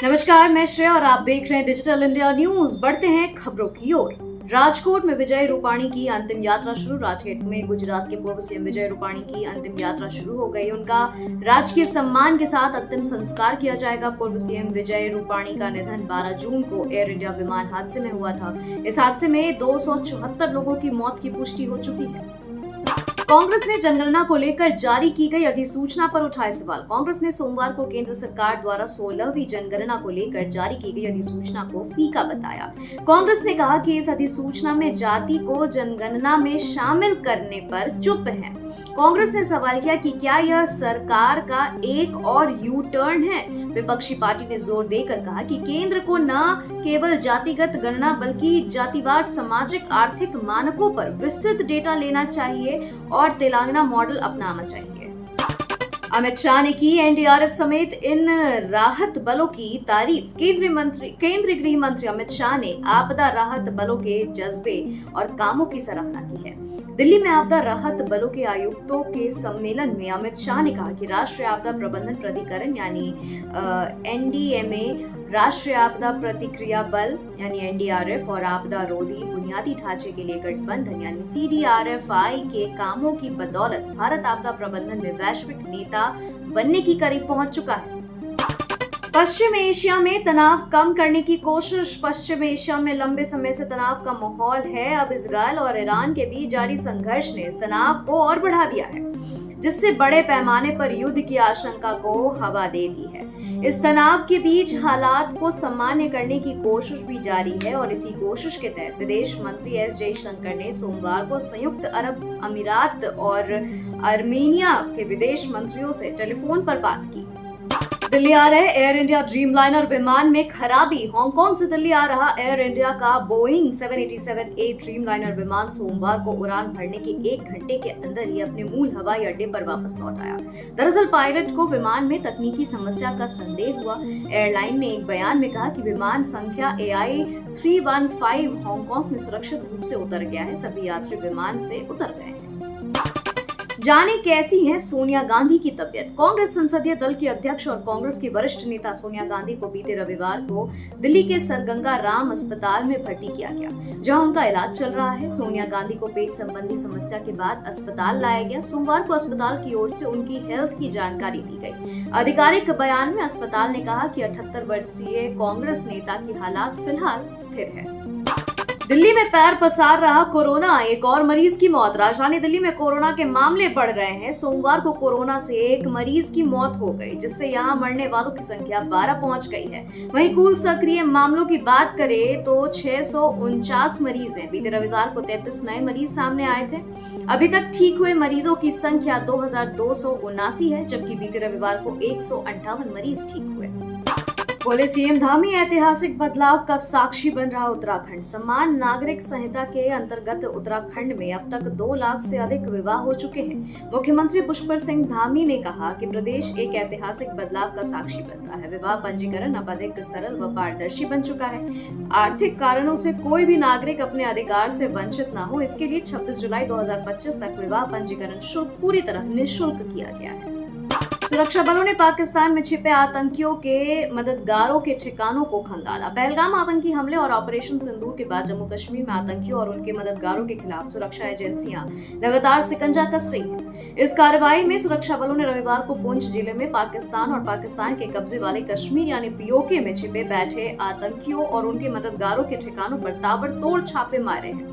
नमस्कार, मैं श्रेया और आप देख रहे हैं डिजिटल इंडिया न्यूज। बढ़ते हैं खबरों की ओर। राजकोट में विजय रूपाणी की अंतिम यात्रा शुरू। राजकोट में गुजरात के पूर्व सीएम विजय रूपाणी की अंतिम यात्रा शुरू हो गई। उनका राजकीय सम्मान के साथ अंतिम संस्कार किया जाएगा। पूर्व सीएम विजय रूपाणी का निधन 12 जून को एयर इंडिया विमान हादसे में हुआ था। इस हादसे में 274 लोगों की मौत की पुष्टि हो चुकी है। कांग्रेस ने जनगणना को लेकर जारी की गई अधिसूचना पर उठाए सवाल। कांग्रेस ने सोमवार को केंद्र सरकार द्वारा 16वीं जनगणना को लेकर जारी की गई अधिसूचना को फीका बताया। कांग्रेस ने कहा कि इस अधिसूचना में जाति को जनगणना में शामिल करने पर चुप है। कांग्रेस ने सवाल किया कि क्या यह सरकार का एक और यू टर्न है। विपक्षी पार्टी ने जोर देकर कहा कि केंद्र को न केवल जातिगत गणना बल्कि जातिवार सामाजिक आर्थिक मानकों पर विस्तृत डेटा लेना चाहिए और तेलंगाना मॉडल अपनाना चाहिए। अमित शाह ने की एनडीआरएफ समेत इन राहत बलों की तारीफ। केंद्रीय गृह मंत्री अमित शाह ने आपदा राहत बलों के जज्बे और कामों की सराहना की है। दिल्ली में आपदा राहत बलों के आयुक्तों के सम्मेलन में अमित शाह ने कहा कि राष्ट्रीय आपदा प्रबंधन प्राधिकरण यानी एनडीएमए, राष्ट्रीय आपदा प्रतिक्रिया बल यानी एनडीआरएफ और आपदा रोधी बुनियादी ढांचे के लिए गठबंधन यानी सीडीआरएफआई के कामों की बदौलत भारत आपदा प्रबंधन में वैश्विक नेता बनने की करीब पहुंच चुका है। पश्चिम एशिया में तनाव कम करने की कोशिश। पश्चिम एशिया में लंबे समय से तनाव का माहौल है। अब इजरायल और ईरान के बीच जारी संघर्ष ने इस तनाव को और बढ़ा दिया है, जिससे बड़े पैमाने पर युद्ध की आशंका को हवा दे दी है। इस तनाव के बीच हालात को सामान्य करने की कोशिश भी जारी है और इसी कोशिश के तहत विदेश मंत्री एस जयशंकर ने सोमवार को संयुक्त अरब अमीरात और आर्मेनिया के विदेश मंत्रियों से टेलीफोन पर बात की। दिल्ली आ रहे एयर इंडिया ड्रीमलाइनर विमान में खराबी। हांगकांग से दिल्ली आ रहा एयर इंडिया का बोइंग 787-8 ड्रीमलाइनर विमान सोमवार को उड़ान भरने के 1 घंटे के अंदर ही अपने मूल हवाई अड्डे पर वापस लौट आया। दरअसल पायलट को विमान में तकनीकी समस्या का संदेह हुआ। एयरलाइन ने एक बयान में कहा कि विमान संख्या AI315 हांगकांग में सुरक्षित रूप से उतर गया है। सभी यात्री विमान से उतर गए हैं। जाने कैसी है सोनिया गांधी की तबीयत। कांग्रेस संसदीय दल की अध्यक्ष और कांग्रेस की वरिष्ठ नेता सोनिया गांधी को बीते रविवार को दिल्ली के सर गंगा राम अस्पताल में भर्ती किया गया, जहां उनका इलाज चल रहा है। सोनिया गांधी को पेट संबंधी समस्या के बाद अस्पताल लाया गया। सोमवार को अस्पताल की ओर से उनकी हेल्थ की जानकारी दी गई। आधिकारिक बयान में अस्पताल ने कहा कि 78 वर्षीय कांग्रेस नेता की हालत फिलहाल स्थिर है। दिल्ली में पैर पसार रहा कोरोना, एक और मरीज की मौत। राजधानी दिल्ली में कोरोना के मामले बढ़ रहे हैं। सोमवार को कोरोना से एक मरीज की मौत हो गई, जिससे यहां मरने वालों की संख्या 12 पहुंच गई है। वहीं कुल सक्रिय मामलों की बात करें तो 649 मरीज हैं। बीते रविवार को 33 नए मरीज सामने आए थे। अभी तक ठीक हुए मरीजों की संख्या 2279 है, जबकि बीते रविवार को 158 मरीज ठीक हुए। बोले सीएम धामी, ऐतिहासिक बदलाव का साक्षी बन रहा उत्तराखंड। समान नागरिक संहिता के अंतर्गत उत्तराखंड में अब तक 2 लाख से अधिक विवाह हो चुके हैं। मुख्यमंत्री पुष्कर सिंह धामी ने कहा कि प्रदेश एक ऐतिहासिक बदलाव का साक्षी बन रहा है। विवाह पंजीकरण अब अधिक सरल व पारदर्शी बन चुका है। आर्थिक कारणों से कोई भी नागरिक अपने अधिकार से वंचित न हो, इसके लिए 26 जुलाई 2025 तक विवाह पंजीकरण शुल्क पूरी तरह निःशुल्क किया गया है। सुरक्षा बलों ने पाकिस्तान में छिपे आतंकियों के मददगारों के ठिकानों को खंगाला। पहलगाम आतंकी हमले और ऑपरेशन सिंदूर के बाद जम्मू कश्मीर में आतंकियों और उनके मददगारों के खिलाफ सुरक्षा एजेंसियां लगातार शिकंजा कस रही हैं। इस कार्रवाई में सुरक्षा बलों ने रविवार को पुंछ जिले में पाकिस्तान और पाकिस्तान के कब्जे वाले कश्मीर यानी पीओके में छिपे बैठे आतंकियों और उनके मददगारों के ठिकानों पर ताबड़तोड़ छापे मारे हैं।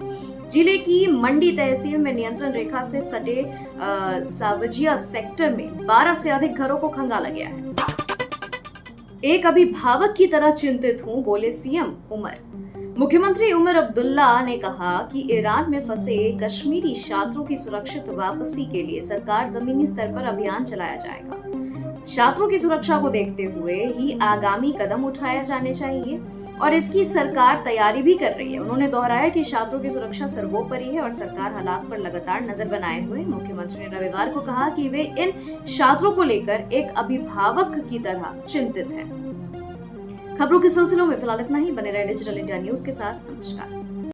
जिले की मंडी तहसील में नियंत्रण रेखा से सटे सावजिया सेक्टर में 12 से अधिक घरों को खंगाला गया है। एक अभिभावक की तरह चिंतित हूं, बोले सीएम उमर। मुख्यमंत्री उमर अब्दुल्ला ने कहा कि ईरान में फंसे कश्मीरी छात्रों की सुरक्षित वापसी के लिए सरकार जमीनी स्तर पर अभियान चलाया जाएगा। छात्रों की सुरक्षा को देखते हुए ही आगामी कदम उठाए जाने चाहिए और इसकी सरकार तैयारी भी कर रही है। उन्होंने दोहराया कि छात्रों की सुरक्षा सर्वोपरि है और सरकार हालात पर लगातार नजर बनाए हुए। मुख्यमंत्री ने रविवार को कहा कि वे इन छात्रों को लेकर एक अभिभावक की तरह चिंतित हैं। खबरों के सिलसिलों में फिलहाल इतना ही। बने रहे डिजिटल इंडिया न्यूज के साथ। नमस्कार।